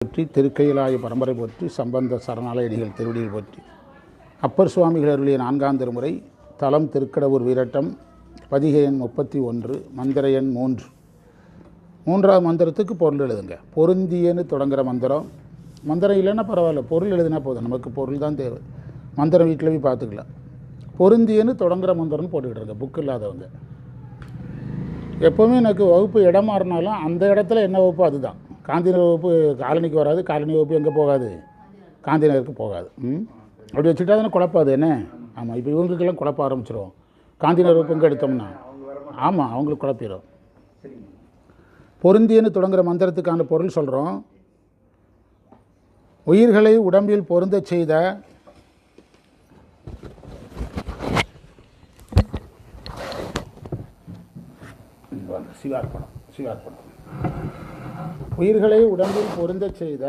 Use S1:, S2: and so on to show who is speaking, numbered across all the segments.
S1: போற்றி, திருக்கையிலாய பரம்பரை போற்றி, சம்பந்த சரணாலயடிகள் திருவடியில் போற்றி. அப்பர் சுவாமிகள் அருளிய 4ஆம் திருமுறை, தலம் திருக்கடவூர் வீரட்டம், பதிகை எண் 31, மந்திர எண் 3. 3ஆவது மந்திரத்துக்கு பொருள் எழுதுங்க. பொருந்தியன்னு தொடங்குகிற மந்திரம். மந்திரம் இல்லைன்னா பரவாயில்ல, பொருள் எழுதுனா போதும். நமக்கு பொருள் தான் தேவை. மந்திரம் வீட்டில் போய் பார்த்துக்கலாம். பொருந்தியன்னு தொடங்குகிற மந்திரம்னு போட்டுக்கிட்டு புக் இல்லாதவங்க. எப்போவுமே எனக்கு வகுப்பு இடம் மாறினாலும் அந்த இடத்துல என்ன வகுப்போ அதுதான். காந்திநகர் வகுப்பு காலனிக்கு வராது, காலனி வகுப்பு எங்கே போகாது, காந்திநகருக்கு போகாது. அப்படி வச்சுட்டா தானே குழப்பாது என்ன? ஆமாம், இப்போ இவங்களுக்கெல்லாம் குழப்ப ஆரம்பிச்சிடும். காந்திநகர் வகுப்பு எங்கே எடுத்தோம்னா ஆமாம் அவங்களுக்கு குழப்பிடும். பொருந்தியன்னு தொடங்குகிற மந்திரத்துக்கான பொருள் சொல்கிறோம். உயிர்களை உடம்பில் பொருந்த செய்த சிவார்ப்பணம் உயிர்களை உடம்பில் பொருந்த செய்த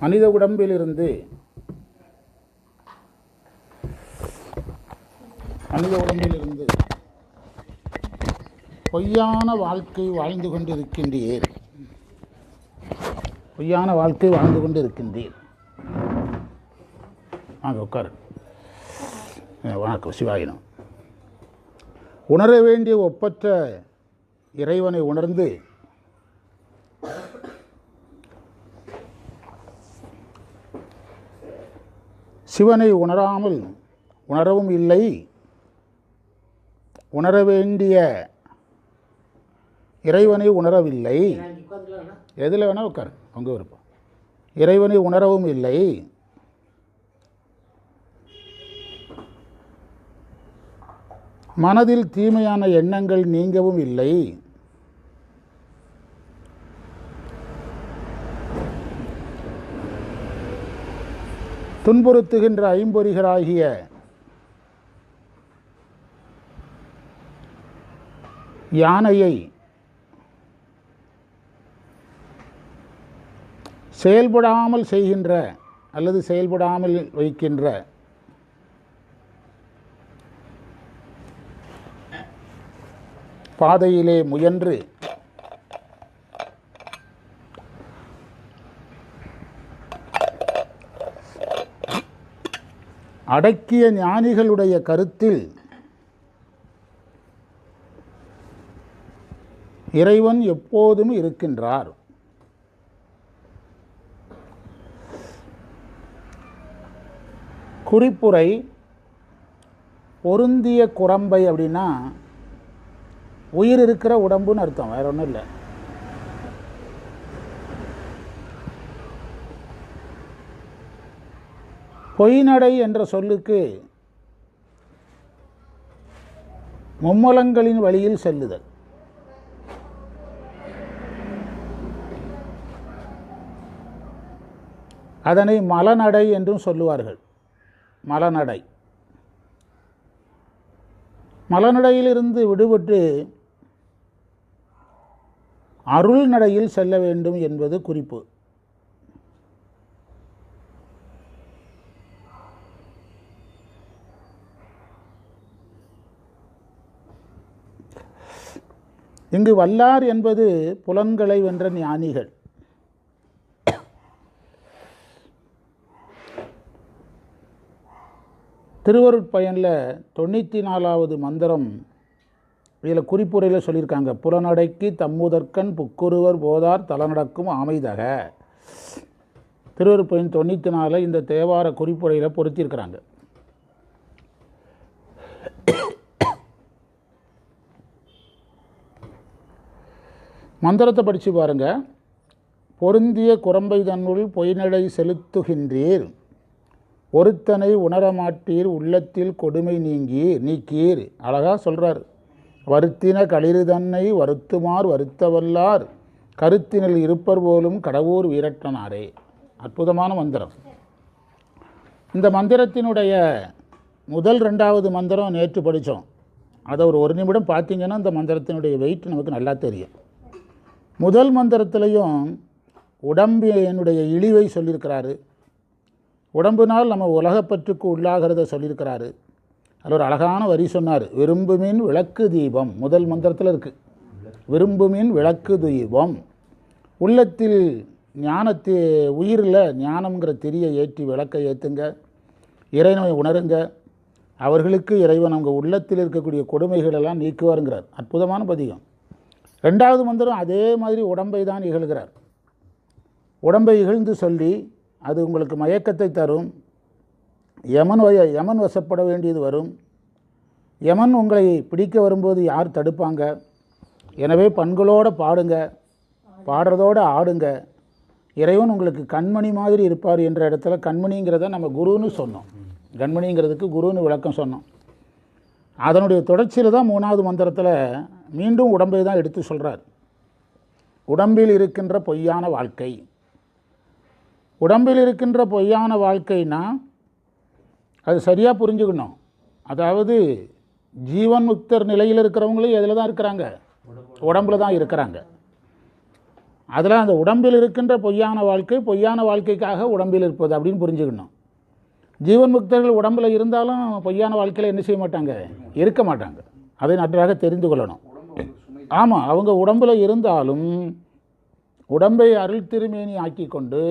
S1: மனித உடம்பிலிருந்து பொய்யான வாழ்க்கை வாழ்ந்து கொண்டிருக்கின்றீர். வாங்க உட்காரு. வணக்கம். சிவாயினம். உணர வேண்டிய ஒப்பற்ற இறைவனை உணர்ந்து சிவனை உணரவும் இல்லை, உணர வேண்டிய இறைவனை உணரவில்லை. எதில் வேணால் உட்காரு, அவங்க விருப்பம். இறைவனை உணரவும் இல்லை, மனதில் தீமையான எண்ணங்கள் நீங்கவும் இல்லை, துன்புறுத்துகின்ற ஐம்பொறிகளாகிய யானையை செயல்படாமல் செய்கின்ற அல்லது செயல்படாமல் வைக்கின்ற பாதையிலே முயன்று அடக்கிய ஞானிகளுடைய கருத்தில் இறைவன் எப்போதும் இருக்கின்றார். குறிப்புரை: பொருந்திய குரம்பை அப்படின்னா உயிர் இருக்கிற உடம்புன்னு அர்த்தம், வேற ஒன்றும் இல்லை. பொய்நடை என்ற சொல்லுக்கு மும்மலங்களின் வழியில் செல்லுதல். அதனை மலநடை என்றும் சொல்லுவார்கள். மலநடையிலிருந்து விடுபட்டு அருள் நடையில் செல்ல வேண்டும் என்பது குறிப்பு. இங்கு வல்லார் என்பது புலன்களை வென்ற ஞானிகள். திருவருட்பயனில் 94வது மந்திரம் இதில் குறிப்புரையில் சொல்லியிருக்காங்க. புலனடைக்கு தம்முதற்கண் புக்குருவர் போதார் தலநடக்கும் ஆமைதக. திருவருட்பயன் 94 இந்த தேவார குறிப்புரையில் பொருத்தியிருக்கிறாங்க. மந்திரத்தை படித்து பாருங்க. பொருந்திய குரம்பை தன்னுள் பொய்நடை செலுத்துகின்றீர், ஒருத்தனை உணரமாட்டீர், உள்ளத்தில் கொடுமை நீக்கீர். அழகாக சொல்கிறார். வருத்தின களிறு தன்னை வருத்துமார் வருத்தவல்லார், கருத்தினில் இருப்பர் போலும் கடவுர் வீரட்டனாரே. அற்புதமான மந்திரம். இந்த மந்திரத்தினுடைய முதல் 2வது மந்திரம் நேற்று படித்தோம். அதை ஒரு நிமிடம் பார்த்தீங்கன்னா இந்த மந்திரத்தினுடைய வெயிட் நமக்கு நல்லா தெரியும். முதல் மந்திரத்திலையும் உடம்பினுடைய இழிவை சொல்லியிருக்கிறாரு. உடம்புனால் நம்ம உலகப்பற்றுக்கு உள்ளாகிறத சொல்லியிருக்கிறாரு. அதில் ஒரு அழகான வரி சொன்னார். விரும்புமின் விளக்கு தீபம் முதல் மந்திரத்தில் இருக்குது. விரும்புமின் விளக்கு தீபம். உள்ளத்தில் ஞானத்தை உயிரில் ஞானம்ங்கிற திரியை ஏற்றி விளக்கை ஏற்றுங்க, இறைவனை உணருங்க. அவர்களுக்கு இறைவன் அவங்க உள்ளத்தில் இருக்கக்கூடிய கொடுமைகளெல்லாம் நீக்குவாருங்கிறார். அற்புதமான பதிகம். 2வது மந்திரம் அதே மாதிரி உடம்பை தான் இகழ்கிறார். உடம்பை இகழ்ந்து சொல்லி அது உங்களுக்கு மயக்கத்தை தரும். யமன் வசப்பட வேண்டியது வரும். யமன் உங்களை பிடிக்க வரும்போது யார் தடுப்பாங்க? எனவே பண்களோடு பாடுங்க, பாடுறதோடு ஆடுங்க. இறைவன் உங்களுக்கு கண்மணி மாதிரி இருப்பார் என்ற இடத்துல கண்மணிங்கிறத நம்ம குருன்னு சொன்னோம். கண்மணிங்கிறதுக்கு குருன்னு விளக்கம் சொன்னோம். அதனுடைய தொடர்ச்சியில் தான் 3வது மந்திரத்தில் மீண்டும் உடம்பை தான் எடுத்து சொல்கிறார். உடம்பில் இருக்கின்ற பொய்யான வாழ்க்கை. உடம்பில் இருக்கின்ற பொய்யான வாழ்க்கைனா அது சரியாக புரிஞ்சுக்கணும். அதாவது ஜீவன் முக்தர் நிலையில் இருக்கிறவங்களும் எதில் தான் இருக்கிறாங்க? உடம்பில் தான் இருக்கிறாங்க. அதில் அந்த உடம்பில் இருக்கின்ற பொய்யான வாழ்க்கை, பொய்யான வாழ்க்கைக்காக உடம்பில் இருப்பது அப்படின்னு புரிஞ்சுக்கணும். ஜீவன் முக்தர்கள் உடம்பில் இருந்தாலும் பொய்யான வாழ்க்கையில் என்ன செய்ய மாட்டாங்க? இருக்க மாட்டாங்க. அதை நன்றாக தெரிந்து கொள்ளணும். ஆமாம், அவங்க உடம்பில் இருந்தாலும் உடம்பை அருள் திருமேனி ஆக்கி கொண்டு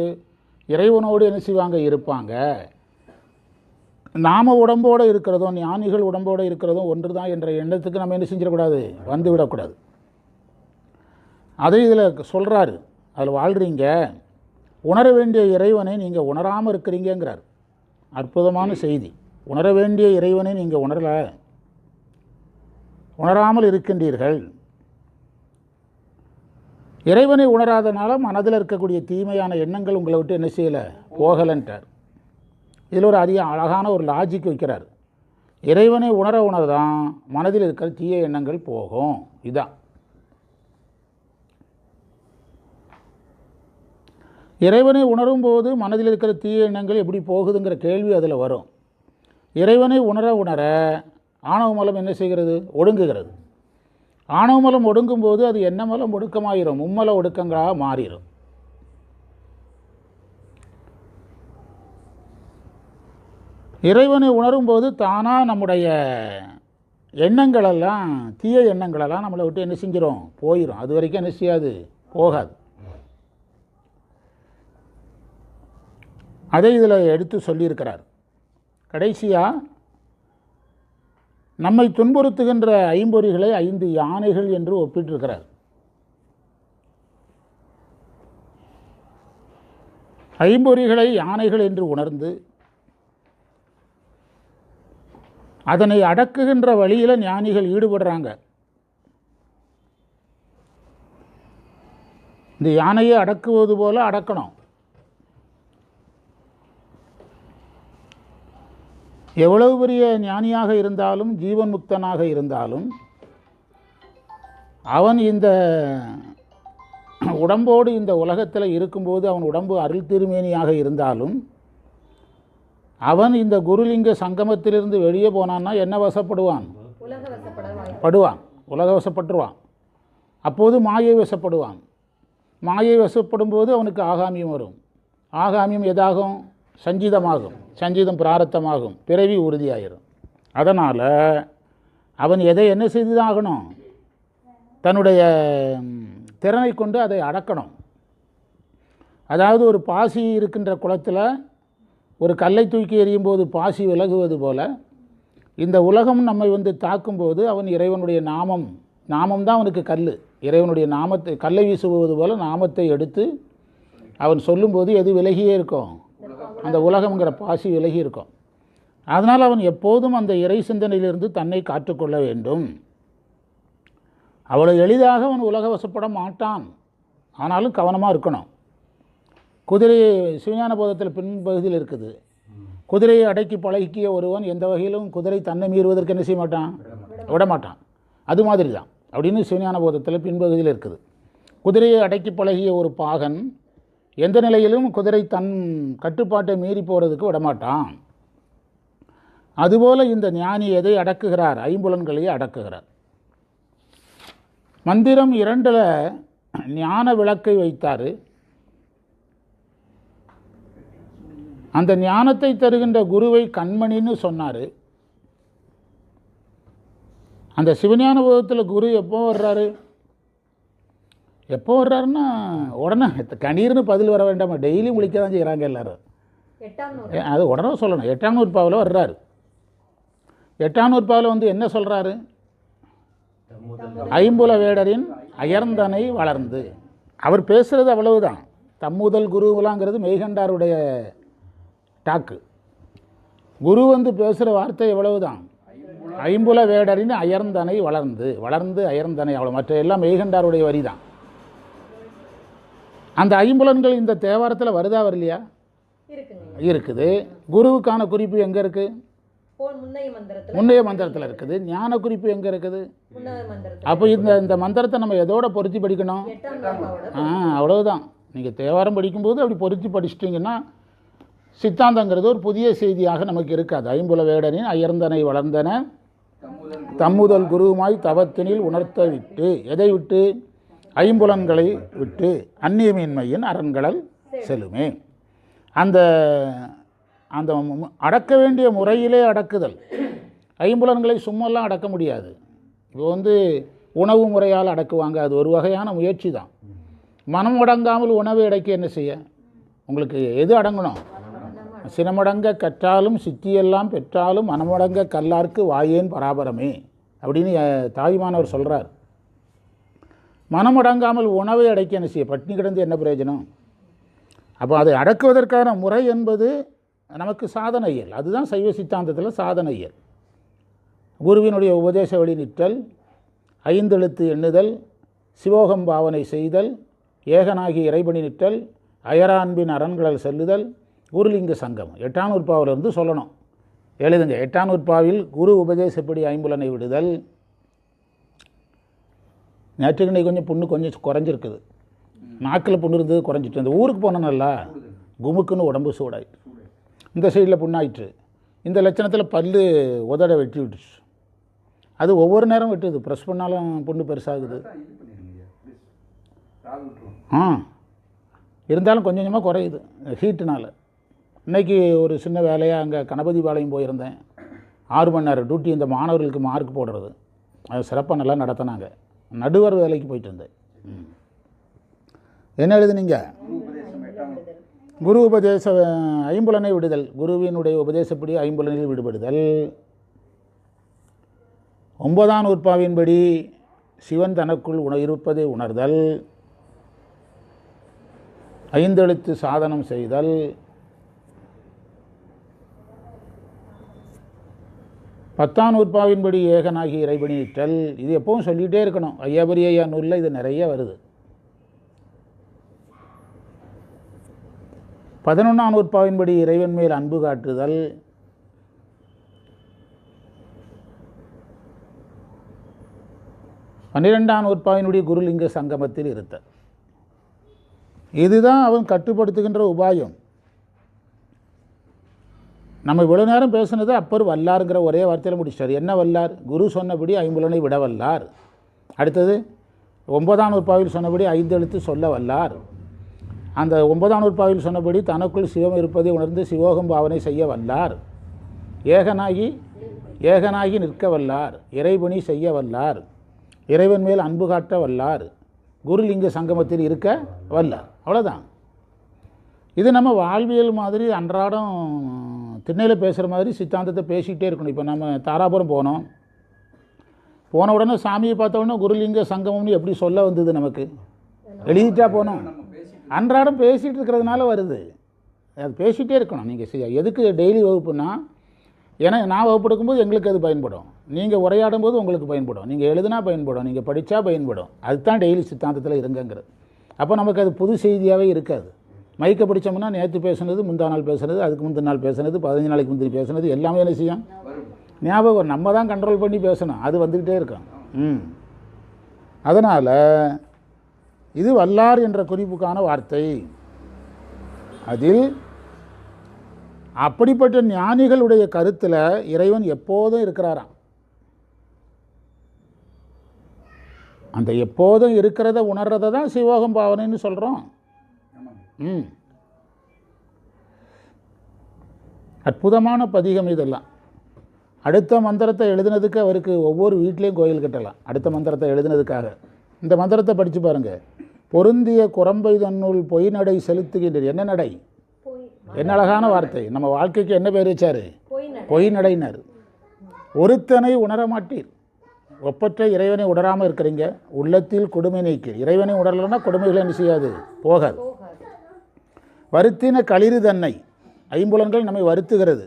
S1: இறைவனோடு என்ன செய்வாங்க? இருப்பாங்க. நாம உடம்போடு இருக்கிறதும் ஞானிகள் உடம்போடு இருக்கிறதும் ஒன்று தான் என்ற எண்ணத்துக்கு நம்ம என்ன செஞ்சிடக்கூடாது? வந்து விடக்கூடாது. அதை இதில் சொல்கிறாரு. அதில் வாழ்கிறீங்க, உணர வேண்டிய இறைவனை நீங்கள் உணராமல் இருக்கிறீங்கிறார். அற்புதமான செய்தி. உணர வேண்டிய இறைவனை நீங்கள் உணராமல் இருக்கின்றீர்கள். இறைவனை உணராதனால மனதில் இருக்கக்கூடிய தீமையான எண்ணங்கள் உங்களை விட்டு என்ன செய்யலை? போகலன்ட்டார். இதில் ஒரு அழகான ஒரு லாஜிக் வைக்கிறார். இறைவனை உணரதான் மனதில் இருக்கிற தீய எண்ணங்கள் போகும். இதுதான் இறைவனை உணரும் போது மனதில் இருக்கிற தீய எண்ணங்கள் எப்படி போகுதுங்கிற கேள்வி அதில் வரும். இறைவனை உணர ஆணவ மலம் என்ன செய்கிறது? ஒடுங்குகிறது. ஆணவ மலம் ஒடுங்கும் போது அது என்ன மலம் ஒடுக்கமாயிரும்? மும்மல ஒடுக்கங்களாக மாறிடும். இறைவனை உணரும் போது தானாக நம்முடைய எண்ணங்களெல்லாம், தீய எண்ணங்களெல்லாம் நம்மளை விட்டு என்ன செஞ்சிடும்? போயிடும். அது வரைக்கும் என்ன செய்யாது? போகாது. அதை இதில் எடுத்து சொல்லியிருக்கிறார். கடைசியாக நம்மை துன்புறுத்துகின்ற ஐம்பொறிகளை 5 யானைகள் என்று ஒப்பிட்டிருக்கிறார். ஐம்பொறிகளை யானைகள் என்று உணர்ந்து அதனை அடக்குகின்ற வழியில் ஞானிகள் ஈடுபடுறாங்க. இந்த யானையை அடக்குவது போல அடக்கணும். எவ்வளவு பெரிய ஞானியாக இருந்தாலும், ஜீவன் முக்தனாக இருந்தாலும், அவன் இந்த உடம்போடு இந்த உலகத்தில் இருக்கும்போது அவன் உடம்பு அருள் திருமேனியாக இருந்தாலும், அவன் இந்த குருலிங்க சங்கமத்திலிருந்து வெளியே போனான்னா என்ன வசப்படுவான்? உலக வசப்பட்டுருவான். அப்போது மாயை வசப்படுவான். மாயை வசப்படும் போது அவனுக்கு ஆகாமியம் வரும். ஆகாமியம் எதாகும்? சஞ்சிதமாகும். சஞ்சிதம் பிராரத்தமாகும். பிறவி உறுதியாயிரும். அதனால் அவன் எதை என்ன செய்துதான் ஆகணும்? தன்னுடைய திறனை கொண்டு அதை அடக்கணும். அதாவது ஒரு பாசி இருக்கின்ற குளத்தில் ஒரு கல்லை தூக்கி எறியும் போது பாசி விலகுவது போல இந்த உலகம் நம்மை தாக்கும்போது அவன் இறைவனுடைய நாமம்தான் அவனுக்கு கல். இறைவனுடைய நாமத்தை கல்லை வீசுவது போல நாமத்தை எடுத்து அவன் சொல்லும்போது எது விலகியே இருக்கும்? அந்த உலகம்ங்கிற பாசி விலகி இருக்கும். அதனால் அவன் எப்போதும் அந்த இறை சிந்தனையிலிருந்து தன்னை காத்துக்கொள்ள வேண்டும். அவ்வளோ எளிதாக அவன் உலக வசப்பட மாட்டான். ஆனாலும் கவனமாக இருக்கணும். குதிரை சிவஞான போதத்தில் பின்பகுதியில் இருக்குது. குதிரையை அடக்கி பழகிய ஒருவன் எந்த வகையிலும் குதிரை தன்னை மீறுவதற்கு என்ன செய்ய மாட்டான்? விடமாட்டான். அது மாதிரி தான் அப்படின்னு சிவஞான போதத்தில் பின்பகுதியில் இருக்குது. குதிரையை அடக்கி பழகிய ஒரு பாகன் எந்த நிலையிலும் குதிரை தன் கட்டுப்பாட்டை மீறி போகிறதுக்கு விடமாட்டான். அதுபோல் இந்த ஞானி எதை அடக்குகிறார்? ஐம்புலன்களையே அடக்குகிறார். மந்திரம் 2 ஞான விளக்கை வைத்தார். அந்த ஞானத்தை தருகின்ற குருவை கண்மணின்னு சொன்னார். அந்த சிவஞான போதத்தில் குரு எப்போ வர்றாரு? எப்போ வர்றாருன்னா உடனே கணீர்னு பதில் வர வேண்டாமா, டெய்லி முழிக்க தான் செய்கிறாங்க எல்லோரும். அது உடனே சொல்லணும். 8ஆம் நூற்பாவில் வர்றாரு. 8ஆம் நூற்பாவில் வந்து என்ன சொல்கிறாரு? ஐம்புல வேடரின் அயர்ந்தனை வளர்ந்து. அவர் பேசுகிறது அவ்வளவுதான். தம்முதல் குருவலாங்கிறது மெய்கண்டாருடைய டாக்கு. குரு வந்து பேசுகிற வார்த்தை எவ்வளவுதான். ஐம்புல வேடரின் அயர்ந்தனை வளர்ந்து, வளர்ந்து அயர்ந்தனை, அவ்வளோ. மற்ற எல்லாம் மெய்கண்டாருடைய வரி தான். அந்த ஐம்புலன்கள் இந்த தேவாரத்தில் வருதா வரலையா? இருக்குது. குருவுக்கான குறிப்பு எங்கே இருக்குது? முன்னைய மந்திரத்தில் இருக்குது. ஞான குறிப்பு எங்கே இருக்குது? அப்போ இந்த மந்திரத்தை நம்ம எதோட பொருத்தி படிக்கணும்? அவ்வளவுதான். நீங்கள் தேவாரம் படிக்கும்போது அப்படி பொருத்தி படிச்சிட்டிங்கன்னா சித்தாந்தங்கிறது ஒரு புதிய செய்தியாக நமக்கு இருக்காது. ஐம்புல வேடனின் அயர்ந்தனை வளர்ந்தன தம்முதல் குருவுமாய் தவத்தினில் உணர்த்த விட்டு. எதை விட்டு? ஐம்புலன்களை விட்டு. அந்நியமின்மையின் அரண்களல் செல்லுமே. அந்த அந்த அடக்க வேண்டிய முறையிலே அடக்குதல். ஐம்புலன்களை சும்மெல்லாம் அடக்க முடியாது. இப்போ வந்து உணவு முறையால் அடக்குவாங்க, அது ஒரு வகையான முயற்சி தான். மனம் அடங்காமல் உணவை அடக்கி என்ன செய்ய? உங்களுக்கு எது அடங்கணும்? சினமடங்க கற்றாலும் சித்தியெல்லாம் பெற்றாலும் மனமடங்க கல்லார்க்கு வாயேன் பராபரமே அப்படின்னு தாய்மானவர் சொல்கிறார். மனமடங்காமல் உணவை அடக்கி என்ன செய்ய? பட்டினி கிடந்து என்ன பிரயோஜனம்? அப்போ அதை அடக்குவதற்கான முறை என்பது நமக்கு சாதன இயல். அதுதான் சைவ சித்தாந்தத்தில் சாதன இயல். குருவினுடைய உபதேச வழி நிற்றல், ஐந்தெழுத்து எண்ணுதல், சிவோகம் பாவனை செய்தல், ஏகனாகி இறைபணி நிற்றல், அயரான்பின் அரண்களல் செல்லுதல், குருலிங்க சங்கம். 8ஆம் நூற்பாவிலிருந்து சொல்லணும். எழுதுங்க. 8ஆம் நூற்பாவில் குரு உபதேசப்படி ஐம்புலனை விடுதல். நேற்றுக்கிணை கொஞ்சம் புண்ணு கொஞ்சம் குறைஞ்சிருக்குது. நாக்கில் புண்ணு இருந்தது குறைஞ்சிட்டு. இந்த ஊருக்கு போனோன்னல்ல குமுக்குன்னு உடம்பு சூடாயிட்டு, இந்த சைடில் புண்ணாயிற்று. இந்த லட்சணத்தில் பல்லு உதட வெட்டி விட்டுச்சு. அது ஒவ்வொரு நேரம் வெட்டுது. ப்ரெஸ் பண்ணாலும் புண்ணு பெருசாகுது. இருந்தாலும் கொஞ்சம் கொஞ்சமாக குறையுது ஹீட்டுனால். இன்றைக்கி ஒரு சின்ன வேலையாக அங்கே கணபதி பாளையம் போயிருந்தேன். 6 மணி நேரம் டியூட்டி. இந்த மாணவர்களுக்கு மார்க் போடுறது அது சிறப்பாக நல்லா நடத்தினாங்க. நடுவர் வேலைக்கு போயிட்டு இருந்தேன். என்ன எழுதுனீங்க? குரு உபதேச ஐம்புலனை விடுதல். குருவினுடைய உபதேசப்படி ஐம்புலனில் விடுபடுதல். 9ஆம் நூற்பாவின்படி சிவன் தனக்குள் இருப்பதை உணர்தல். ஐந்தெழுத்து சாதனம் செய்தல். 10ஆம் நூற்பாவின்படி ஏகனாகி இறைபணி நிற்றல். இது எப்பவும் சொல்லிகிட்டே இருக்கணும். ஐயாபரிய நூலில் இது நிறைய வருது. 11ஆம் நூற்பாவின்படி இறைவன் மேல் அன்பு காட்டுதல். 12ஆம் நூற்பாவினுடைய குருலிங்க சங்கமத்தில் இருத்தல். இதுதான் அவன் கட்டுப்படுத்துகின்ற உபாயம். நம்ம இவ்வளோ நேரம் பேசுனது அப்பர் வல்லாருங்கிற ஒரே வார்த்தையில் முடிச்சார். என்ன வல்லார்? குரு சொன்னபடி ஐம்புலனை விட வல்லார். அடுத்தது 9ஆம் நூற்பாவில் சொன்னபடி ஐந்தெழுத்து சொல்ல வல்லார். அந்த 9ஆம் நூற்பாவில் சொன்னபடி தனக்குள் சிவம் இருப்பதை உணர்ந்து சிவோகம் பாவனை செய்ய வல்லார். ஏகனாகி நிற்க வல்லார். இறைபணி செய்ய வல்லார். இறைவன் மேல் அன்பு காட்ட வல்லார். குருலிங்க சங்கமத்தில் இருக்க வல்லார். அவ்வளோதான். இது நம்ம வாழ்வியல் மாதிரி அன்றாடம் திண்ணையில் பேசுகிற மாதிரி சித்தாந்தத்தை பேசிக்கிட்டே இருக்கணும். இப்போ நம்ம தாராபுரம் போன உடனே சாமியை பார்த்த உடனே குருலிங்க சங்கமம்னு எப்படி சொல்ல வந்தது? நமக்கு எழுதிட்டா போனோம். அன்றாடம் பேசிகிட்டு இருக்கிறதுனால வருது. அது பேசிகிட்டே இருக்கணும். நீங்கள் எதுக்கு டெய்லி வகுப்புன்னா, ஏன்னா நான் வகுப்பு எடுக்கும்போது எங்களுக்கு அது பயன்படும். நீங்கள் உரையாடும் போது உங்களுக்கு பயன்படும். நீங்கள் எழுதுனா பயன்படும். நீங்கள் படித்தா பயன்படும். அதுதான் டெய்லி சித்தாந்தத்தில் இருங்கங்கிறது. அப்போ நமக்கு அது புது செய்தியாகவே இருக்காது. மைக்க படித்தோம்னா நேற்று பேசுனது, முந்தா நாள் பேசுனது, அதுக்கு முந்தின நாள் பேசுனது, 15 நாளைக்கு முந்தின பேசுனது எல்லாமே என்ன செய்யும்? ஞாபகம். நம்ம தான் கண்ட்ரோல் பண்ணி பேசணும். அது வந்துக்கிட்டே இருக்கும். அதனால் இது வல்லார் என்ற குறிப்புக்கான வார்த்தை. அதில் அப்படிப்பட்ட ஞானிகளுடைய கருத்தில் இறைவன் எப்போதும் இருக்கிறாராம். அந்த எப்போதும் இருக்கிறத உணர்றதை தான் சிவோகம் பாவனைன்னு சொல்கிறோம். அற்புதமான பதிகம் இதெல்லாம். அடுத்த மந்திரத்தை எழுதினதுக்கு அவருக்கு ஒவ்வொரு வீட்லேயும் கோயில் கட்டலாம். அடுத்த மந்திரத்தை எழுதினதுக்காக இந்த மந்திரத்தை படித்து பாருங்கள். பொருந்திய குரம்பை தன்னுள் பொய் நடை செலுத்துகின்றது. என்ன நடை? என்ன அழகான வார்த்தை. நம்ம வாழ்க்கைக்கு என்ன பேர் வச்சாரு? பொய் நடையினர். ஒருத்தனை உணரமாட்டீர். ஒப்பற்ற இறைவனை உணராமல் இருக்கிறீங்க. உள்ளத்தில் கொடுமை நீக்கீர். இறைவனை உணரலைன்னா கொடுமைகளை என்ன செய்யாது? போகாது. வருத்தின களிறு தன்னை. ஐம்புலன்கள் நம்மை வருத்துகிறது.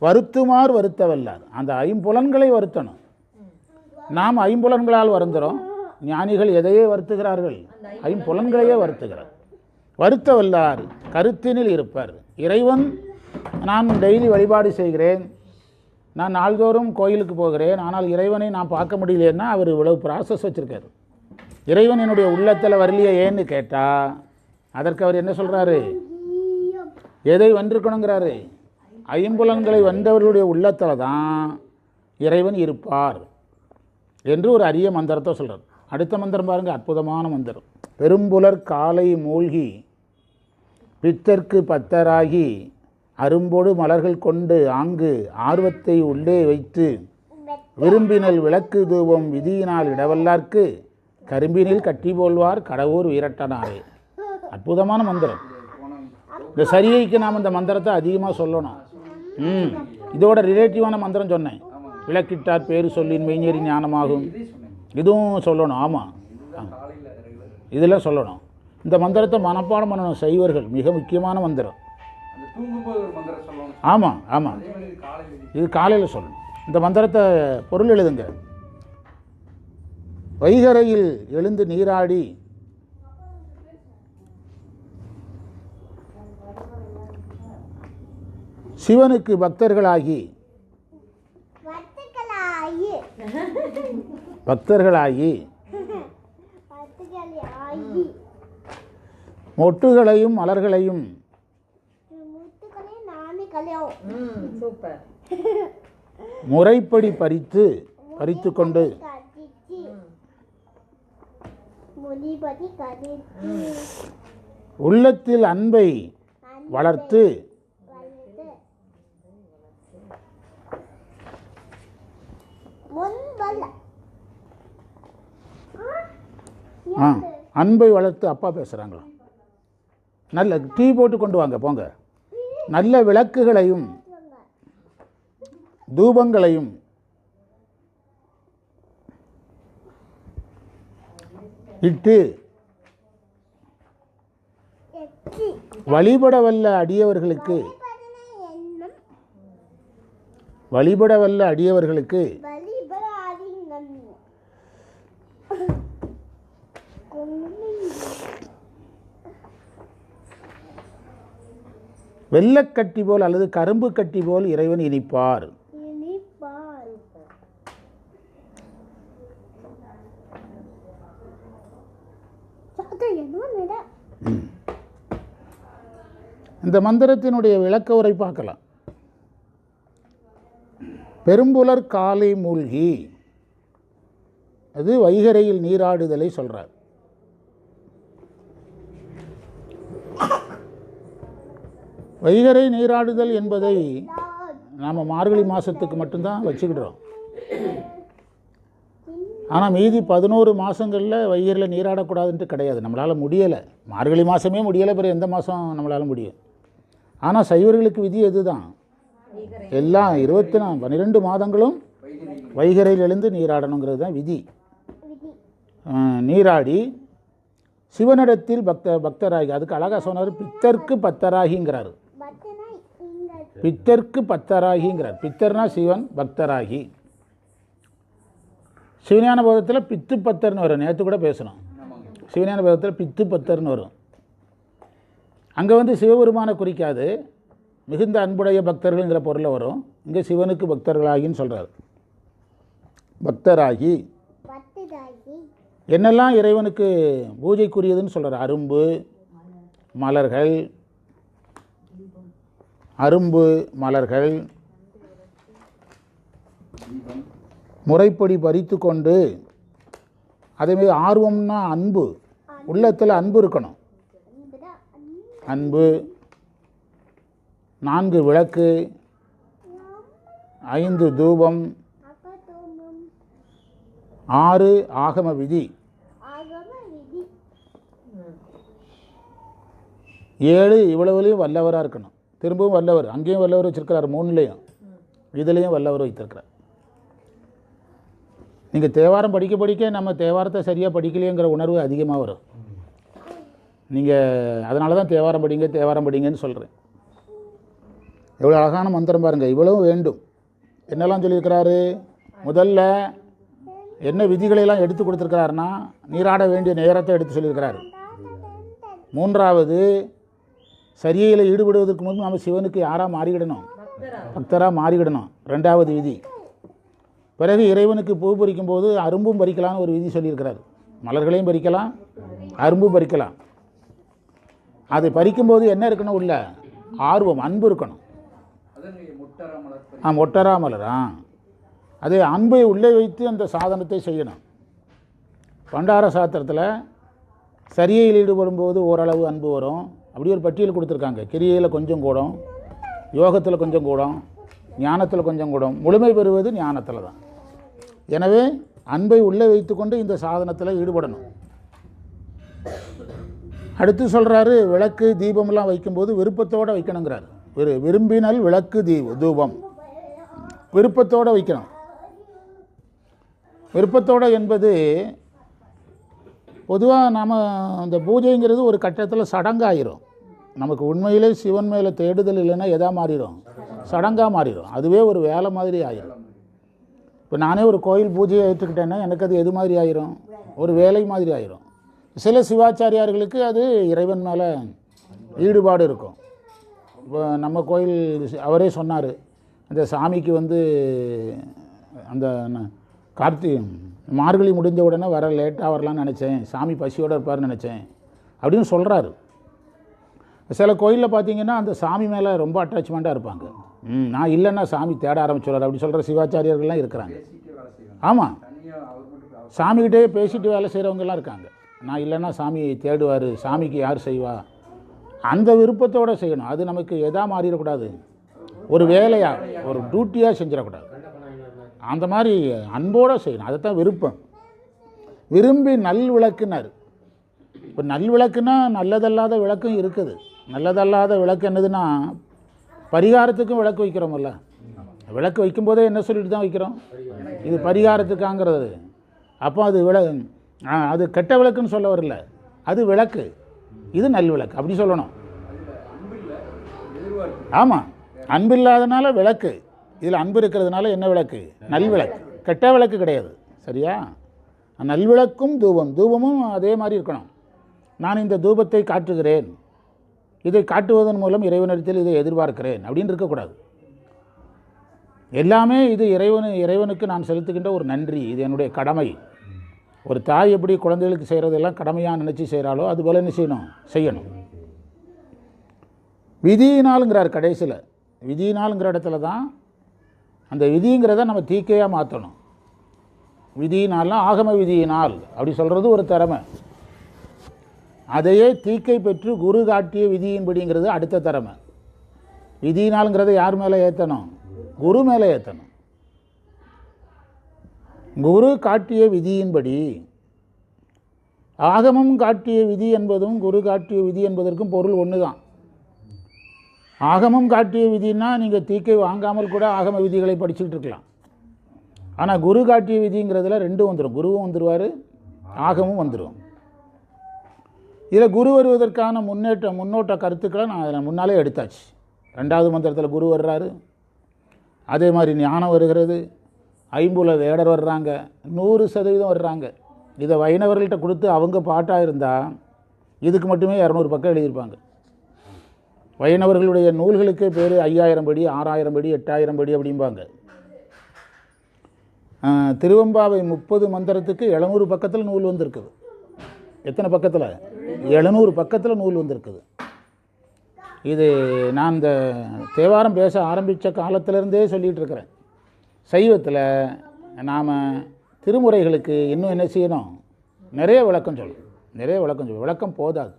S1: வருத்துமாறு வருத்தவல்லார். அந்த ஐம்புலன்களை வருத்தணும். நாம் ஐம்புலன்களால் வருந்துகிறோம். ஞானிகள் எதையே வருத்துகிறார்கள்? ஐம்புலன்களையே வருத்துகிறார். வருத்த வல்லார் கருத்தினில் இருப்பார். இறைவன், நான் டெய்லி வழிபாடு செய்கிறேன், நான் நாள்தோறும் கோயிலுக்கு போகிறேன், ஆனால் இறைவனை நான் பார்க்க முடியலன்னா அவர் இவ்வளவு ப்ராசஸ் வச்சுருக்காரு. இறைவன் என்னுடைய உள்ளத்தில் வரலையே ஏன்னு கேட்டால் அதற்கு அவர் என்ன சொல்கிறாரு? எதை வென்றிருக்கணுங்கிறாரு? ஐம்புலன்களை வென்றவர்களுடைய உள்ளத்தில் தான் இறைவன் இருப்பார் என்று ஒரு அரிய மந்திரத்தை சொல்கிறார். அடுத்த மந்திரம் பாருங்கள், அற்புதமான மந்திரம். பெரும்புலர் காலை மூழ்கி பித்தர்க்கு பத்தராகி அரும்பொடு மலர்கள் கொண்டு ஆங்கு ஆர்வத்தை உள்ளே வைத்து விரும்பினல் விளக்கு தூபம் விதியினால் இடவல்லார்க்கு கரும்பினில் கட்டி போல்வார் கடவுர் வீரட்டனாரே. அற்புதமான மந்திரம். இந்த சரியைக்கு நாம் இந்த மந்திரத்தை அதிகமாக சொல்லணும். இதோட ரிலேட்டிவான மந்திரம் சொன்னேன். விளக்கிட்டார் பேரு சொல்லின் மெய்ஞரி ஞானமாகும். இதுவும் சொல்லணும். ஆமாம், இதில் சொல்லணும். இந்த மந்திரத்தை மனப்பாடம் பண்ணணும் சைவர்கள். மிக முக்கியமான மந்திரம். ஆமாம் ஆமாம், இது காலையில் சொல்லணும். இந்த மந்திரத்தை பொருள் எழுதுங்க. வைகரையில் எழுந்து நீராடி சிவனுக்கு பக்தர்களாகி மொட்டுகளையும் மலர்களையும் முறைப்படி பறித்து கொண்டு உள்ளத்தில் அன்பை வளர்த்து அன்பை வளர்த்து அப்பா பேசுகிறாங்களா? நல்ல டீ போட்டு கொண்டு வாங்க போங்க. நல்ல விளக்குகளையும் தூபங்களையும் இட்டு வழிபடவல்ல அடியவர்களுக்கு வெள்ளக்கட்டி போல் அல்லது கரும்பு கட்டி போல் இறைவன் இனிப்பார். இந்த மந்திரத்தினுடைய விளக்க உரை பார்க்கலாம். பெரும்புலர் காலை மூழ்கி, அது வைகரையில் நீராடுதலை சொல்றார். வைகரை நீராடுதல் என்பதை நாம் மார்கழி மாதத்துக்கு மட்டும்தான் வச்சுக்கிடுறோம். ஆனால் மீதி 11 மாதங்களில் வைகரையில் நீராடக்கூடாதுன்ட்டு கிடையாது. நம்மளால் முடியலை. மார்கழி மாதமே முடியலை, பிறகு எந்த மாதம் நம்மளால் முடியும்? ஆனால் சைவர்களுக்கு விதி எதுதான், எல்லாம் 12 மாதங்களும் வைகரையில் எழுந்து நீராடணுங்கிறது தான் விதி. நீராடி சிவனிடத்தில் பக்தராகி, அதுக்கு அழகாக சொன்னார், பித்தர்க்கு பத்தராகிங்கிறார். பித்தர்க்கு பத்தராகிங்கிறார். பித்தர்னா சிவன், பக்தராகி. சிவஞான போதத்தில் பித்து பத்தர்னு வரும். நேற்று கூட பேசணும். சிவஞான போதத்தில் பித்து பத்தர்னு வரும். அங்கே சிவபெருமானை குறிக்காது, மிகுந்த அன்புடைய பக்தர்கள்ங்கிற பொருளில் வரும். இங்கே சிவனுக்கு பக்தர்களாகின்னு சொல்கிறார். பக்தராகி என்னெல்லாம் இறைவனுக்கு பூஜைக்குரியதுன்னு சொல்கிறார். அரும்பு மலர்கள் முறைப்படி பறித்து கொண்டு, அதேமாதிரி ஆர்வம்னா அன்பு, உள்ளத்தில் அன்பு இருக்கணும். அன்பு, 4 விளக்கு, 5 தூபம், 6 ஆகம விதி, 7 இவ்வளவுலேயும் வல்லவராக இருக்கணும். திரும்பவும் வல்லவர், அங்கேயும் வல்லவர் வச்சுருக்கிறார், 3லேயும் இதுலேயும் வல்லவர் வைத்திருக்கிறார். நீங்கள் தேவாரம் படிக்க படிக்க நம்ம தேவாரத்தை சரியாக படிக்கலையேங்கிற உணர்வு அதிகமாக வரும். நீங்கள் அதனால தான் தேவாரம் படிங்கன்னு சொல்கிறேன். எவ்வளோ அழகான மந்திரம் பாருங்கள். இவ்வளவும் வேண்டும். என்னெல்லாம் சொல்லியிருக்கிறாரு? முதல்ல என்ன விதிகளையெல்லாம் எடுத்து கொடுத்துருக்கிறாருன்னா, நீராட வேண்டிய நேரத்தை எடுத்து சொல்லியிருக்கிறாரு. 3வது, சரியையில் ஈடுபடுவதற்கு முன்பு நம்ம சிவனுக்கு யாராக மாறிவிடணும்? பக்தராக மாறிவிடணும். 2வது விதி. பிறகு இறைவனுக்கு பூ பறிக்கும் போது அரும்பும் பறிக்கலாம்னு ஒரு விதி சொல்லியிருக்கிறார். மலர்களையும் பறிக்கலாம், அரும்பும் பறிக்கலாம். அது பறிக்கும்போது என்ன இருக்கணும்? உள்ள ஆர்வம், அன்பு இருக்கணும். மொட்டரா மலர். அதே அன்பை உள்ளே வைத்து அந்த சாதனத்தை செய்யணும். பண்டார சாத்திரத்தில் சரியையில் ஈடுபடும்போது ஓரளவு அன்பு வரும். அப்படி ஒரு பட்டியல் கொடுத்துருக்காங்க. கிரியையில் கொஞ்சம் கூடும், யோகத்தில் கொஞ்சம் கூடும், ஞானத்தில் கொஞ்சம் கூடும். முழுமை பெறுவது ஞானத்தில் தான். எனவே அன்பை உள்ளே வைத்துக்கொண்டு இந்த சாதனத்தில் ஈடுபடணும். அடுத்து சொல்கிறாரு, விளக்கு தீபமெல்லாம் வைக்கும்போது விருப்பத்தோடு வைக்கணுங்கிறார். விரும்பினல் விளக்கு தூபம் விருப்பத்தோடு வைக்கணும். விருப்பத்தோடு என்பது பொதுவாக நாம் இந்த பூஜைங்கிறது ஒரு கட்டத்தில் சடங்காயிரும். நமக்கு உண்மையிலே சிவன் மேலே தேடுதல் இல்லைன்னா எதா மாறிடும்? சடங்காக மாறிடும். அதுவே ஒரு வேலை மாதிரி ஆயிரும். இப்போ நானே ஒரு கோயில் பூஜையை ஏற்றுக்கிட்டேன்னா எனக்கு அது எது மாதிரி ஆயிரும்? ஒரு வேலை மாதிரி ஆயிரும். சில சிவாச்சாரியார்களுக்கு அது இறைவன் மேலே ஈடுபாடு இருக்கும். இப்போ நம்ம கோயில் அவரே சொன்னார், அந்த சாமிக்கு அந்த மார்கழி முடிஞ்ச உடனே வர லேட்டாக வரலான்னு நினச்சேன், சாமி பசியோடு இருப்பார்னு நினச்சேன் அப்படின்னு சொல்கிறாரு. சில கோயிலில் பார்த்தீங்கன்னா அந்த சாமி மேலே ரொம்ப அட்டாச்மெண்ட்டாக இருப்பாங்க. நான் இல்லைன்னா சாமி தேட ஆரம்பிச்சுடுறாரு அப்படி சொல்கிற சிவாச்சாரியர்கள்லாம் இருக்கிறாங்க. ஆமாம், சாமிக்கிட்டே பேசிட்டு வேலை செய்கிறவங்கெல்லாம் இருக்காங்க. நான் இல்லைன்னா சாமி தேடுவார், சாமிக்கு யார் செய்வா, அந்த விருப்பத்தோடு செய்யணும். அது நமக்கு எதா மாறிடக்கூடாது, ஒரு வேலையாக ஒரு டியூட்டியாக செஞ்சிடக்கூடாது. அந்த மாதிரி அன்போடு செய்யணும். அதைத்தான் விருப்பம். விரும்பி நல் விளக்குனார். இப்போ நல் விளக்குன்னா நல்லதல்லாத விளக்கும் இருக்குது. நல்லதல்லாத விளக்கு என்னதுன்னா, பரிகாரத்துக்கும் விளக்கு வைக்கிறோமல்ல. விளக்கு வைக்கும்போதே என்ன சொல்லிட்டு தான் வைக்கிறோம்? இது பரிகாரத்துக்காங்கிறது. அப்போ அது அது கெட்ட விளக்குன்னு சொல்ல வரல, அது விளக்கு, இது நல் விளக்கு அப்படி சொல்லணும். ஆமாம், அன்பு இல்லாதனால விளக்கு, இதில் அன்பு இருக்கிறதுனால என்ன விளக்கு? நல் விளக்கு, கெட்ட விளக்கு கிடையாது. சரியா? நல்விளக்கும் தூபமும் அதே மாதிரி இருக்கணும். நான் இந்த தூபத்தை காட்டுகிறேன், இதை காட்டுவதன் மூலம் இறைவனிடத்தில் இதை எதிர்பார்க்கிறேன் அப்படின்னு இருக்கக்கூடாது. எல்லாமே இது இறைவனுக்கு நான் செலுத்துகின்ற ஒரு நன்றி, இது என்னுடைய கடமை. ஒரு தாய் எப்படி குழந்தைகளுக்கு செய்கிறதெல்லாம் கடமையாக நினச்சி செய்கிறாளோ அதுபோல் என்ன செய்யணும். விதியினாலுங்கிறார் கடைசியில். விதியினாலுங்கிற இடத்துல தான் அந்த விதிங்கிறத நம்ம தீக்கையாக மாற்றணும். விதியினால்னா ஆகம விதியினால் அப்படி சொல்கிறது ஒரு திறமை. அதையே தீக்கை பெற்று குரு காட்டிய விதியின்படிங்கிறது அடுத்த திறமை. விதியினாலுங்கிறத யார் மேலே ஏற்றணும்? குரு மேலே ஏற்றணும். குரு காட்டிய விதியின்படி, ஆகமம் காட்டிய விதி என்பதும் குரு காட்டிய விதி என்பதற்கும் பொருள் ஒன்று தான். ஆகமம் காட்டிய விதின்னா நீங்கள் தீக்கை வாங்காமல் கூட ஆகம விதிகளை படிச்சுக்கிட்டு இருக்கலாம். ஆனால் குரு காட்டிய விதிங்கிறதுல ரெண்டும் வந்துடும். குருவும் வந்துடுவார், ஆகமும் வந்துடும். இதில் குரு வருவதற்கான முன்னோட்ட கருத்துக்களை நான் அதில் முன்னாலே எடுத்தாச்சு. 2வது மந்திரத்தில் குரு வர்றாரு, அதே மாதிரி ஞானம் வருகிறது, ஐம்புல வேடர் வர்றாங்க, 100% வர்றாங்க. இதை வைணவர்கள்ட்ட கொடுத்து அவங்க பாட்டாக இருந்தால் இதுக்கு மட்டுமே 200 பக்கம் எழுதியிருப்பாங்க. வைணவர்களுடைய நூல்களுக்கே பேர் 5000 படி, 6000 படி, 8000 படி அப்படிம்பாங்க. திருவெம்பாவை 30 மந்திரத்துக்கு 700 பக்கத்தில் நூல் வந்திருக்குது. எத்தனை பக்கத்தில்? 700 பக்கத்தில் நூல் வந்திருக்குது. இது நான் இந்த தேவாரம் பேச ஆரம்பித்த காலத்திலேருந்தே சொல்லிகிட்டு இருக்கிறேன். சைவத்தில் நாம் திருமுறைகளுக்கு இன்னும் என்ன செய்யணும்? நிறைய விளக்கம் சொல்லணும். விளக்கம் போதாது.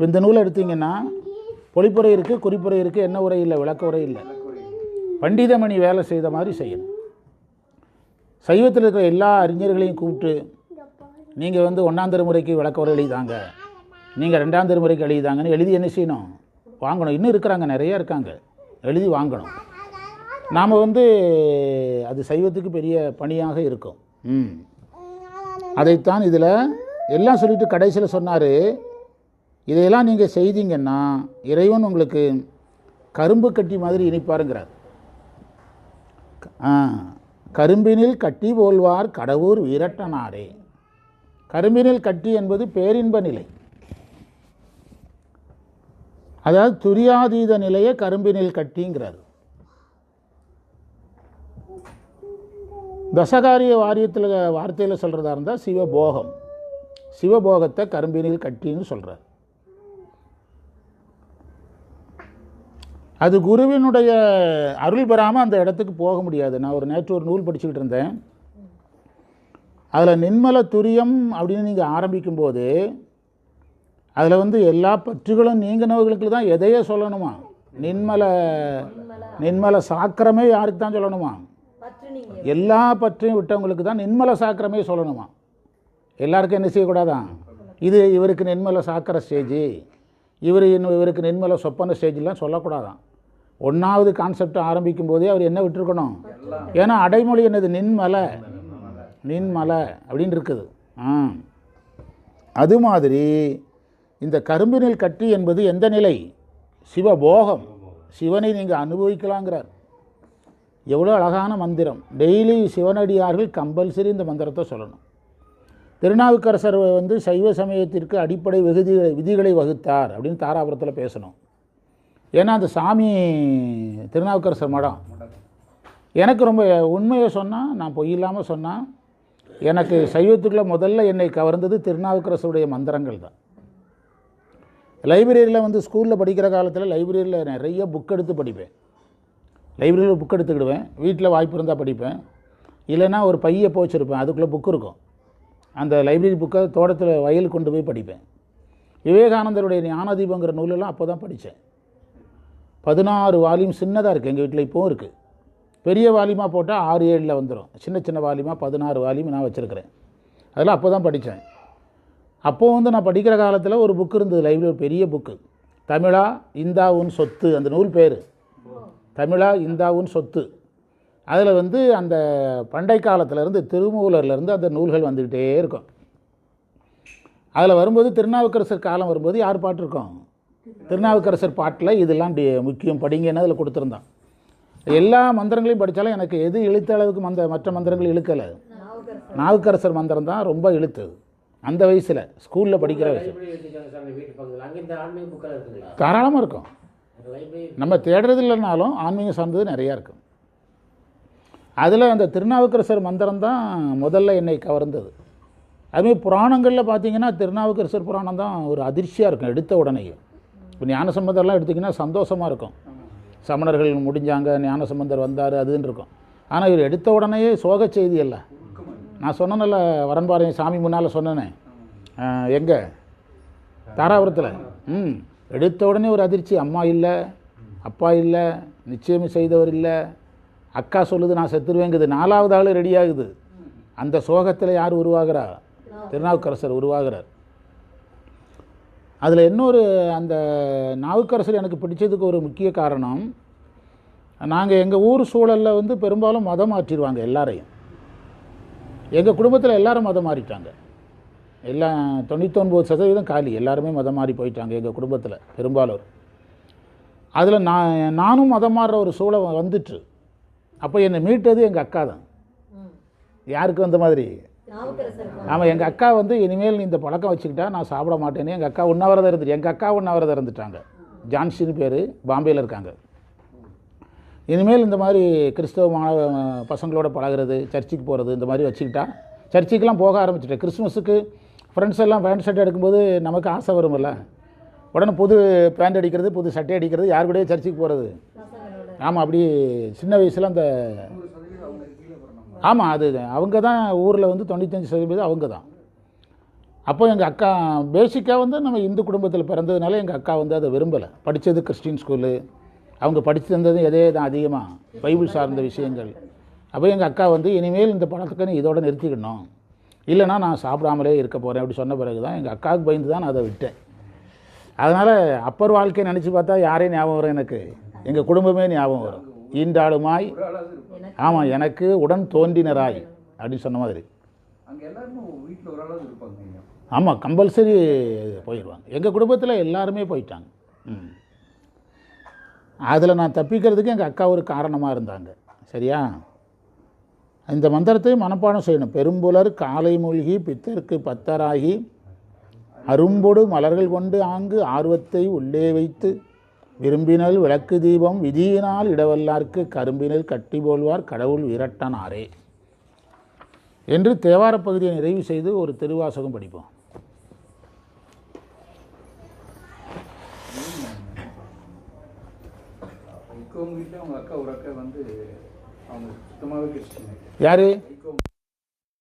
S1: இந்த நூலை எடுத்திங்கன்னா பொழிப்புரை இருக்குது, குறிப்புரை இருக்குது, என்ன உரை இல்லை, விளக்க உரை இல்லை. பண்டிதமணி வேலை செய்த மாதிரி செய்யணும். சைவத்தில் இருக்கிற எல்லா அறிஞர்களையும் கூப்பிட்டு நீங்கள் 1ஆம் திருமுறைக்கு விளக்க உரை எழுதிதாங்க நீங்கள் 2ஆம் திருமுறைக்கு எழுதிதாங்கன்னு எழுதி என்ன செய்யணும்? வாங்கணும். இன்னும் இருக்கிறாங்க, நிறையா இருக்காங்க, எழுதி வாங்கணும். நாம் அது சைவத்துக்கு பெரிய பணியாக இருக்கும். அதைத்தான் இதில் எல்லாம் சொல்லிட்டு கடைசியில் சொன்னார், இதையெல்லாம் நீங்கள் செய்தீங்கன்னா இறைவன் உங்களுக்கு கரும்பு கட்டி மாதிரி இனிப்பாருங்கிறார். கரும்பினில் கட்டி போல்வார் கடவுர் வீரட்டனாரே. கரும்பினில் கட்டி என்பது பேரின்ப நிலை, அதாவது துரியாதீத நிலையை கரும்பினில் கட்டிங்கிறார். தசகாரிய வார்த்தையில் சொல்கிறதா இருந்தால் சிவபோகம், சிவபோகத்தை கரும்பினில் கட்டின்னு சொல்கிறார். அது குருவினுடைய அருள் பெறாமல் அந்த இடத்துக்கு போக முடியாது. நான் நேற்று ஒரு நூல் படிச்சுக்கிட்டு இருந்தேன். அதில் நின்மல துரியம் அப்படின்னு நீங்கள் ஆரம்பிக்கும்போது அதில் எல்லா பற்றுகளும் நீங்கினவர்களுக்கு தான் எதையே சொல்லணுமா? நின்மல சாக்கிரமே யாருக்கு தான் சொல்லணுமா? எல்லா பற்றையும் விட்டவங்களுக்கு தான் நின்மல சாக்கிரமே சொல்லணுமா? எல்லாருக்கும் என்ன செய்யக்கூடாதான்? இவருக்கு நின்மல சாக்கர ஸ்டேஜ், இவருக்கு நின்மல சொப்பன ஸ்டேஜ்லாம் சொல்லக்கூடாதான். 1வது கான்செப்ட் ஆரம்பிக்கும் போதே அவர் என்ன விட்டுருக்கணும்? ஏன்னா அடைமொழி என்னது? நின்மலை அப்படின்னு இருக்குது. அது மாதிரி இந்த கரும்பினில் கட்டி என்பது எந்த நிலை? சிவபோகம், சிவனை நீங்கள் அனுபவிக்கலாங்கிறார். எவ்வளோ அழகான மந்திரம். டெய்லி சிவனடியார்கள் கம்பல்சரி இந்த மந்திரத்தை சொல்லணும். திருநாவுக்கரசர் சைவ சமயத்திற்கு அடிப்படை விதிகளை வகுத்தார் அப்படின்னு தாராபுரத்தில் பேசணும். ஏன்னா அந்த சாமி திருநாவுக்கரசர் மடம். எனக்கு ரொம்ப உண்மையை சொன்னால், நான் பொய் இல்லாமல் சொன்னால், எனக்கு சைவத்துக்குள்ளே முதல்ல என்னை கவர்ந்தது திருநாவுக்கரசருடைய மந்திரங்கள் தான். லைப்ரரியில் ஸ்கூலில் படிக்கிற காலத்தில் லைப்ரரியில் நிறைய புக் எடுத்து படிப்பேன். லைப்ரரியில் புக் எடுத்துக்கிடுவேன். வீட்டில் வாய்ப்பு இருந்தால் படிப்பேன், இல்லைன்னா ஒரு பையை போச்சிருப்பேன், அதுக்குள்ளே புக் இருக்கும். அந்த லைப்ரரி புக்கை தோட்டத்தில் வயலுக்கு கொண்டு போய் படிப்பேன். விவேகானந்தருடைய ஞானதீபங்கிற நூலெல்லாம் அப்போ தான் படித்தேன். 16 வால்யூம் சின்னதாக இருக்குது, எங்கள் வீட்டில் இப்போவும் இருக்குது. பெரிய வால்யூமாக போட்டால் 6-7 வந்துடும். சின்ன சின்ன வால்யூமாக 16 வால்யூம் நான் வச்சுருக்கிறேன். அதெல்லாம் அப்போ தான் படித்தேன். அப்போது நான் படிக்கிற காலத்தில் ஒரு புக்கு இருந்தது லைப்ரரி, பெரிய புக்கு, தமிழா இந்தாவுன் சொத்து. அந்த நூல் பேர் தமிழா இந்தாவுன் சொத்து. அதில் அந்த பண்டை காலத்திலேருந்து திருமூலர்லேருந்து அந்த நூல்கள் வந்துக்கிட்டே இருக்கும். அதில் வரும்போது திருநாவுக்கரசர் காலம் வரும்போது யார் பாட்டு இருக்கும்? திருநாவுக்கரசர் பாட்டில் இதெல்லாம் முக்கியம் படிங்கன்னு அதில் கொடுத்துருந்தான். எல்லா மந்திரங்களையும் படித்தாலும் எனக்கு எது இழுத்த அளவுக்கு மற்ற மந்திரங்கள் இழுக்கலை. நாவுக்கரசர் மந்திரம் தான் ரொம்ப இழுத்தது. அந்த வயசில் ஸ்கூலில் படிக்கிற வயசு தாராளமாக இருக்கும். நம்ம தேடுறது இல்லைனாலும் ஆன்மீகம் சார்ந்தது நிறையா இருக்கும். அதில் அந்த திருநாவுக்கரசர் மந்திரம் தான் முதல்ல என்னை கவர்ந்தது. அதுமாதிரி புராணங்களில் பார்த்தீங்கன்னா திருநாவுக்கரசர் புராணம் தான் ஒரு அதிர்ச்சியாக இருக்கும் எடுத்த உடனேயும். இப்போ ஞானசம்பந்தர்லாம் எடுத்திங்கன்னா சந்தோஷமாக இருக்கும். சமணர்கள் முடிஞ்சாங்க, ஞானசம்பந்தர் வந்தார், அதுன்னு இருக்கும். ஆனால் இவர் எடுத்த உடனேயே சோக செய்தி அல்ல. நான் சொன்னேன்ல, வரன்பாறையும் சாமி முன்னால் சொன்னேனே, எங்கே தாராபுரத்தில், எடுத்த உடனே ஒரு அதிர்ச்சி. அம்மா இல்லை, அப்பா இல்லை, நிச்சயம் செய்தவர் இல்லை, அக்கா சொல்லுது நான் செத்துருவேங்குது, 4வது ஆள் ரெடி ஆகுது. அந்த சோகத்தில் யார் உருவாகிறா? திருநாவுக்கரசர் உருவாகிறார். அதில் இன்னொரு அந்த நாவுக்கரசர் எனக்கு பிடிச்சதுக்கு ஒரு முக்கிய காரணம், நாங்கள் எங்கள் ஊர் சூழலில் பெரும்பாலும் மதம் மாற்றிடுவாங்க எல்லாரையும். எங்கள் குடும்பத்தில் எல்லோரும் மதம் மாறிட்டாங்க. எல்லாம் 99% காலி, எல்லாருமே மதம் மாறி போயிட்டாங்க எங்கள் குடும்பத்தில் பெரும்பாலும். அதில் நானும் மதம் மாறுற ஒரு சூழல் வந்துட்டு. அப்போ என்னை மீட்டது எங்கள் அக்கா தான். யாருக்கு வந்த மாதிரி? ஆமாம், எங்கள் அக்கா இனிமேல் நீ இந்த பழக்கம் வச்சுக்கிட்டா நான் சாப்பிட மாட்டேன்னு எங்கள் அக்கா உண்ணாவிரதம் இருந்துட்டு, எங்கள் அக்கா உண்ணாவிரதம் இருந்துட்டாங்க. ஜான்சின்னு பேர், பாம்பேயில் இருக்காங்க. இனிமேல் இந்த மாதிரி கிறிஸ்தவ பசங்களோட பழகிறது, சர்ச்சுக்கு போகிறது, இந்த மாதிரி வச்சுக்கிட்டா, சர்ச்சுக்கெலாம் போக ஆரம்பிச்சிட்டேன். கிறிஸ்மஸுக்கு ஃப்ரெண்ட்ஸ் எல்லாம் பேண்ட் ஷர்ட் எடுக்கும்போது நமக்கு ஆசை வரும்ல, உடனே புது பேண்ட் அடிக்கிறது, புது சட்டை அடிக்கிறது, யார் கூடயே சர்ச்சுக்கு போகிறது. ஆமாம், அப்படி சின்ன வயசில் அந்த ஆமாம், அது அவங்க தான் ஊரில் 95% அவங்க தான். அப்போ எங்கள் அக்கா பேசிக்காக நம்ம இந்து குடும்பத்தில் பிறந்ததுனால எங்கள் அக்கா அதை விரும்பலை. படித்தது கிறிஸ்டின் ஸ்கூலு, அவங்க படித்து தந்தது எதே தான் அதிகமாக பைபிள் சார்ந்த விஷயங்கள். அப்போ எங்கள் அக்கா இனிமேல் இந்த பழக்கத்தை நீ இதோடு நிறுத்திக்கணும், இல்லைனா நான் சாப்பிடாமலே இருக்க போகிறேன் அப்படி சொன்ன பிறகு தான் எங்கள் அக்காவுக்கு பயந்து தான் நான் அதை விட்டேன். அதனால் அப்பர் வாழ்க்கையை நினச்சி பார்த்தா யாரையும் ஞாபகம் வரும், எனக்கு எங்கள் குடும்பமே ஞாபகம் வரும். ஈண்டாளுமாய், ஆமாம், எனக்கு உடன் தோன்றினராய் அப்படின்னு சொன்ன மாதிரி. ஆமாம், கம்பல்சரி போயிடுவாங்க. எங்கள் குடும்பத்தில் எல்லாருமே போயிட்டாங்க. அதில் நான் தப்பிக்கிறதுக்கு எங்கள் அக்கா ஒரு காரணமாக இருந்தாங்க. சரியா? இந்த மந்திரத்தை மனப்பாடம் செய்யணும். பெரும்புலர் காலை மூழ்கி பித்தருக்கு பத்தராகி அரும்பொடு மலர்கள் கொண்டு ஆங்கு ஆர்வத்தை உள்ளே வைத்து விரும்பினல் விளக்கு தீபம் விதியினால் இடவல்லார்க்கு கரும்பினல் கட்டி போல்வார் கடவுள் விரட்டனாரே என்று தேவார பகுதியை நிறைவு செய்து ஒரு திருவாசகம் படிப்போம். யாரு?